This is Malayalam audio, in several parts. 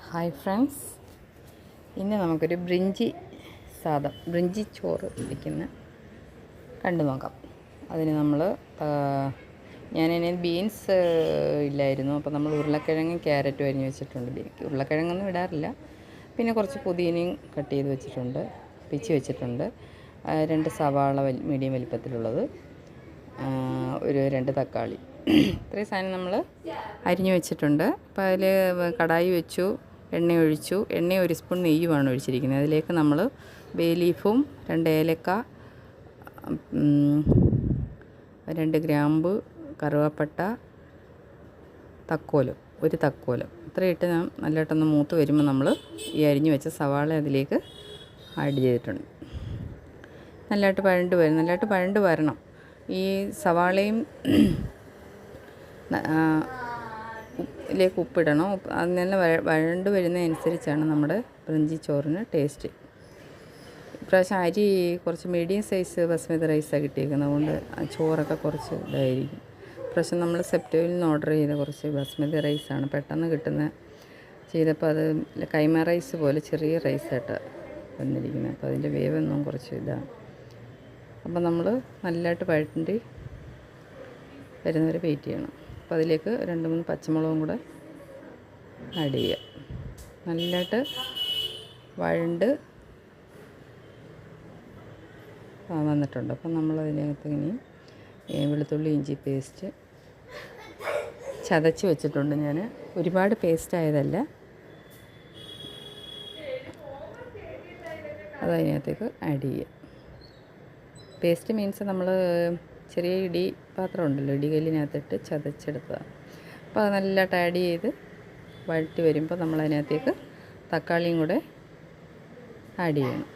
ഹായ് ഫ്രണ്ട്സ്, ഇന്ന് നമുക്കൊരു ബ്രിഞ്ചി ചോറ് വയ്ക്കുന്ന കണ്ടു നോക്കാം. അതിന് നമ്മൾ ഞാനതിന് ബീൻസ് ഇല്ലായിരുന്നു, അപ്പോൾ നമ്മൾ ഉരുളക്കിഴങ്ങും ക്യാരറ്റും അരിഞ്ഞ് വെച്ചിട്ടുണ്ട്. ഉരുളക്കിഴങ്ങൊന്നും ഇടാറില്ല. പിന്നെ കുറച്ച് പുതിനയും കട്ട് ചെയ്ത് വെച്ചിട്ടുണ്ട്, പിച്ചി വെച്ചിട്ടുണ്ട്. 2 സവാള മീഡിയം വലിപ്പത്തിലുള്ളത്, ഒരു 2 തക്കാളി, ഇത്രയും സാധനം നമ്മൾ അരിഞ്ഞ് വെച്ചിട്ടുണ്ട്. അപ്പോൾ അതിൽ കടായി വെച്ചു, എണ്ണ ഒഴിച്ചു. എണ്ണ 1 സ്പൂൺ നെയ്യുമാണ് ഒഴിച്ചിരിക്കുന്നത്. അതിലേക്ക് നമ്മൾ ബേ ലീഫും 2 ഏലക്ക, 2 ഗ്രാമ്പ്, കറുവപ്പട്ട, തക്കോലം, 1 തക്കോലം ഇത്രയും ഇട്ട് നല്ലതായിട്ടൊന്ന് മൂത്ത് വരുമ്പോൾ നമ്മൾ ഈ അരിഞ്ഞ് വെച്ച സവാള അതിലേക്ക് ആഡ് ചെയ്തിട്ടുണ്ട്. നല്ലതായിട്ട് വഴണ്ട് വരണം. ഈ സവാളയും ഇതിലേക്ക് ഉപ്പിടണം. അത് നല്ല വഴണ്ട് വരുന്നതനുസരിച്ചാണ് നമ്മുടെ ബ്രിഞ്ചി ചോറിന് ടേസ്റ്റ്. ഇപ്രാവശ്യം അരി കുറച്ച് മീഡിയം സൈസ് ബസ്മതി റൈസാണ് കിട്ടിയിരിക്കുന്നത്, അതുകൊണ്ട് ചോറൊക്കെ കുറച്ച് ഇതായിരിക്കും. ഇപ്രാവശ്യം നമ്മൾ സെപ്റ്റോയിൽ നിന്ന് ഓർഡർ ചെയ്ത കുറച്ച് ബസ്മതി റൈസാണ് പെട്ടെന്ന് ചെയ്തപ്പോൾ അത് കൈമ റൈസ് പോലെ ചെറിയ റൈസായിട്ടാണ് വന്നിരിക്കുന്നത്. അപ്പോൾ അതിൻ്റെ വേവൊന്നും കുറച്ച് ഇതാണ്. അപ്പോൾ നമ്മൾ നല്ലതായിട്ട് വഴണ്ടി വരുന്നവരെ വെയിറ്റ് ചെയ്യണം. അപ്പോൾ അതിലേക്ക് 2-3 പച്ചമുളകും കൂടെ ആഡ് ചെയ്യുക. നല്ലതായിട്ട് വഴണ്ട് വന്നിട്ടുണ്ട്. അപ്പം നമ്മളതിനകത്ത് ഇനി വെളുത്തുള്ളി ഇഞ്ചി പേസ്റ്റ് ചതച്ച് വെച്ചിട്ടുണ്ട്. ഞാൻ ഒരുപാട് പേസ്റ്റ് ആയതല്ല, അതതിനകത്തേക്ക് ആഡ് ചെയ്യുക. പേസ്റ്റ് മീൻസ് നമ്മൾ ചെറിയ ഇടി പാത്രം ഉണ്ടല്ലോ, ഇടികല്ലിനകത്തിട്ട് ചതച്ചെടുത്തതാണ്. അപ്പോൾ അത് നല്ലതായിട്ട് ആഡ് ചെയ്ത് വഴറ്റി വരുമ്പോൾ നമ്മളതിനകത്തേക്ക് തക്കാളിയും കൂടെ ആഡ് ചെയ്യണം.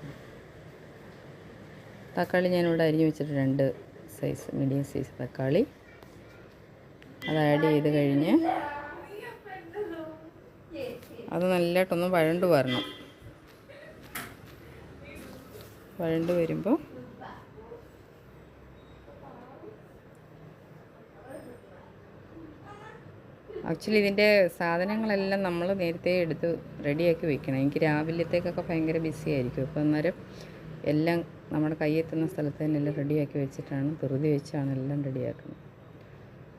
തക്കാളി ഞാനിവിടെ അരിഞ്ഞ് വെച്ചിട്ട് 2 മീഡിയം സൈസ് തക്കാളി അത് ആഡ് ചെയ്ത് കഴിഞ്ഞ് അത് നല്ലതായിട്ടൊന്ന് വഴണ്ട് വരണം. വഴണ്ട് വരുമ്പോൾ ആക്ച്വലി ഇതിൻ്റെ സാധനങ്ങളെല്ലാം നമ്മൾ നേരത്തെ എടുത്ത് റെഡിയാക്കി വെക്കണം. എനിക്ക് രാവിലത്തേക്കൊക്കെ ഭയങ്കര ബിസി ആയിരിക്കും. അപ്പോൾ അന്നേരം എല്ലാം നമ്മുടെ കയ്യെത്തുന്ന സ്ഥലത്ത് തന്നെ എല്ലാം റെഡിയാക്കി വെച്ചിട്ടാണ്, ധൃതി വെച്ചാണ് എല്ലാം റെഡിയാക്കുന്നത്.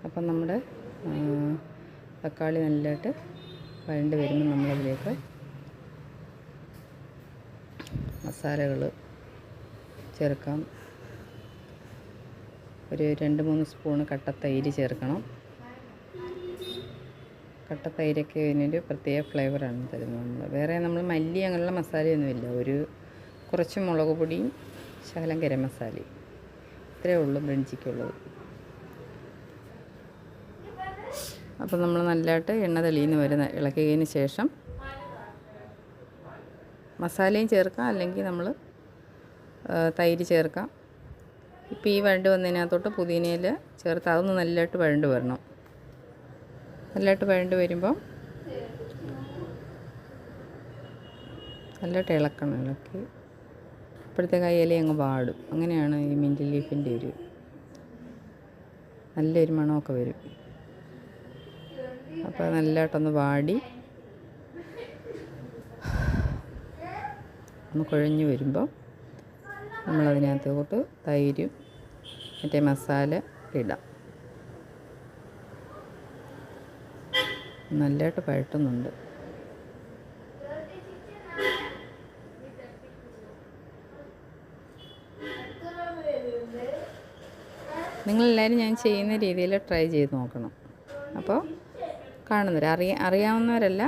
അപ്പം നമ്മുടെ തക്കാളി നല്ലതായിട്ട് വഴണ്ട് വരുമ്പോൾ നമ്മളതിലേക്ക് മസാലകൾ ചേർക്കാം. ഒരു 2-3 സ്പൂണ് കട്ട തൈര് ചേർക്കണം. കട്ട തൈരൊക്കെ ഇതിനൊരു പ്രത്യേക ഫ്ലേവറാണ് തരുന്നത്. വേറെ നമ്മൾ മല്ലി അങ്ങനെയുള്ള മസാലയൊന്നുമില്ല. കുറച്ച് മുളക് പൊടിയും ശകലം ഗരം മസാലയും, ഇത്രയേ ഉള്ളൂ ബ്രിഞ്ചിക്കുള്ളത്. അപ്പോൾ നമ്മൾ നല്ലതായിട്ട് എണ്ണ തെളിയുന്ന വരുന്ന ഇളക്കിയതിന് ശേഷം മസാലയും ചേർക്കാം, അല്ലെങ്കിൽ നമ്മൾ തൈര് ചേർക്കാം. ഇപ്പോൾ ഈ വഴണ്ട് വന്നതിനകത്തോട്ട് പുതിനയില ചേർത്ത് അതൊന്ന് നല്ലതായിട്ട് വഴണ്ട് വരണം. നല്ലതായിട്ട് വഴണ്ട് വരുമ്പോൾ നല്ലതായിട്ട് ഇളക്കി അപ്പോഴത്തേക്ക് ആ ഇല അങ്ങ് വാടും. അങ്ങനെയാണ് ഈ മിൻറ്റ് ലീഫിൻ്റെ നല്ലൊരു മണമൊക്കെ വരും. അപ്പോൾ നല്ലതായിട്ടൊന്ന് വാടി ഒന്ന് കുഴഞ്ഞ് വരുമ്പോൾ നമ്മളതിനകത്തോട്ട് തൈരും മറ്റേ മസാല ഇടാം. നല്ലതായിട്ട് പഴട്ടുന്നുണ്ട്. നിങ്ങളെല്ലാവരും ഞാൻ ചെയ്യുന്ന രീതിയിൽ ട്രൈ ചെയ്ത് നോക്കണം. അപ്പോൾ അറിയാവുന്നവരല്ല,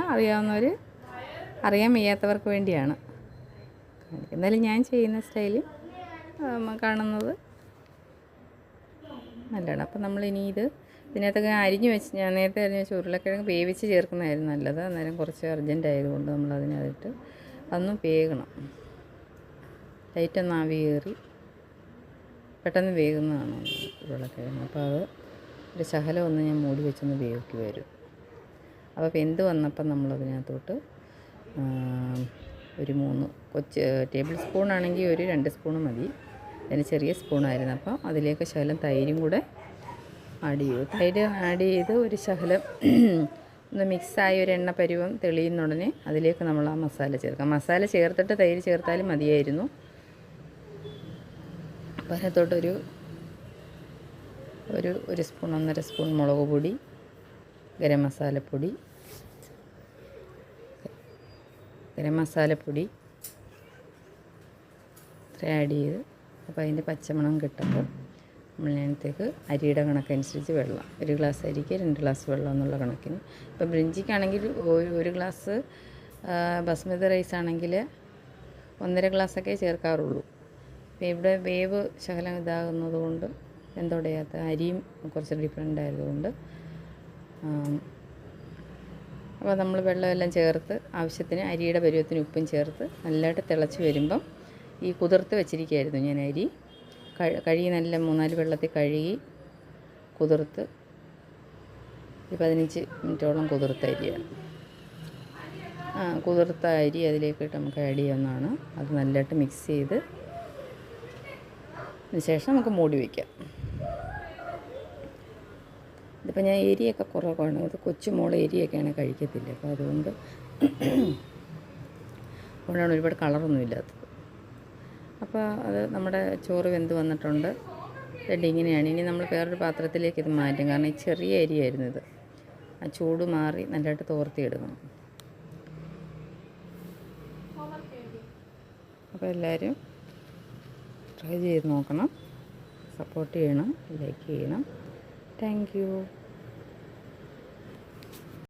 അറിയാൻ വയ്യാത്തവർക്ക് വേണ്ടിയാണ്. എന്നാലും ഞാൻ ചെയ്യുന്ന സ്റ്റൈലിൽ കാണുന്നത് നല്ലതാണ്. അപ്പോൾ നമ്മളിനി ഇതിനകത്തൊക്കെ ഞാൻ നേരത്തെ അരിഞ്ഞ് വെച്ച് ഉരുളക്കിഴങ്ങ് വേവിച്ച് ചേർക്കുന്നതായിരുന്നു നല്ലത്. അന്നേരം കുറച്ച് അർജൻറ്റ് ആയതുകൊണ്ട് നമ്മളതിനകത്ത് അതൊന്ന് വേകണം. ലൈറ്റൊന്ന് ആവി കയറി പെട്ടെന്ന് വേകുന്നതാണ് ഉരുളക്കിഴങ്ങ്. അപ്പോൾ അത് ഒരു ശകലം ഒന്ന് ഞാൻ മൂടി വെച്ചൊന്ന് വേവിക്ക് വരും. അപ്പോൾ വെന്ത് വന്നപ്പം നമ്മളതിനകത്തോട്ട് ഒരു 3 ടേബിൾ സ്പൂൺ ആണെങ്കിൽ ഒരു 2 സ്പൂൺ മതി. അതിന് ചെറിയ സ്പൂണായിരുന്നു. അപ്പോൾ അതിലേക്ക് ശകലം തൈരും കൂടെ ആഡ് ചെയ്തു. തൈര് ആഡ് ചെയ്ത് ഒരു ശകലം ഒന്ന് മിക്സായി ഒരു എണ്ണ പരുവം തെളിയുന്ന ഉടനെ അതിലേക്ക് നമ്മൾ ആ മസാല ചേർക്കാം. മസാല ചേർത്തിട്ട് തൈര് ചേർത്താലും മതിയായിരുന്നു. അപ്പോൾ അതിനകത്തോട്ടൊരു ഒരു സ്പൂൺ 1.5 സ്പൂൺ മുളക് പൊടി, ഗരം മസാലപ്പൊടി ഇത്ര ആഡ് ചെയ്ത്, അപ്പോൾ അതിൻ്റെ പച്ചമണം കിട്ടുമ്പോൾ നമ്മളതിനകത്തേക്ക് അരിയുടെ കണക്കനുസരിച്ച് വെള്ളം, 1 ഗ്ലാസ് അരിക്ക് 2 ഗ്ലാസ് വെള്ളം എന്നുള്ള കണക്കിന്. ഇപ്പോൾ ബ്രിഞ്ചിക്കാണെങ്കിൽ 1 ഗ്ലാസ് ബസ്മതി റൈസ് ആണെങ്കിൽ 1.5 ഗ്ലാസ്സൊക്കെ ചേർക്കാറുള്ളൂ. അപ്പോൾ ഇവിടെ വേവ് ശകലം ഇതാകുന്നത് കൊണ്ട്, വെന്തുടയാത്ത അരിയും കുറച്ച് ഡിഫറെൻ്റ് ആയതുകൊണ്ട്, അപ്പോൾ നമ്മൾ വെള്ളമെല്ലാം ചേർത്ത് ആവശ്യത്തിന് അരിയുടെ പരുവത്തിന് ഉപ്പും ചേർത്ത് നല്ലതായിട്ട് തിളച്ച് വരുമ്പം ഈ കുതിർത്ത് വെച്ചിരിക്കുകയായിരുന്നു ഞാൻ അരി. കഴുകി നല്ല 3-4 വെള്ളത്തിൽ കഴുകി കുതിർത്ത് 15 മിനിറ്റോളം കുതിർത്ത അരിയാണ്. കുതിർത്ത അരി അതിലേക്കിട്ട് നമുക്ക് ആഡ് ചെയ്യാവുന്നതാണ്. അത് നല്ലതായിട്ട് മിക്സ് ചെയ്ത് ശേഷം നമുക്ക് മൂടി വയ്ക്കാം. ഇതിപ്പോൾ ഞാൻ എരിയൊക്കെ കുറവാണ്. ഇത് കൊച്ചുമോള് എരിയൊക്കെയാണ് കഴിക്കത്തില്ല. അപ്പോൾ അതുകൊണ്ടാണ് ഒരുപാട് കളറൊന്നും ഇല്ലാത്തത്. അപ്പോൾ അത് നമ്മുടെ ചോറ് വെന്ത് വന്നിട്ടുണ്ട്. റെഡി. ഇങ്ങനെയാണ്. ഇനി നമ്മൾ വേറൊരു പാത്രത്തിലേക്ക് ഇത് മാറ്റും. കാരണം ഈ ചെറിയ അരിയായിരുന്നു ഇത്. ആ ചൂട് മാറി നല്ലതായിട്ട് തോർത്തിയെടുക്കണം. അപ്പോൾ എല്ലാവരും ട്രൈ ചെയ്ത് നോക്കണം, സപ്പോർട്ട് ചെയ്യണം, ലൈക്ക് ചെയ്യണം. Thank you.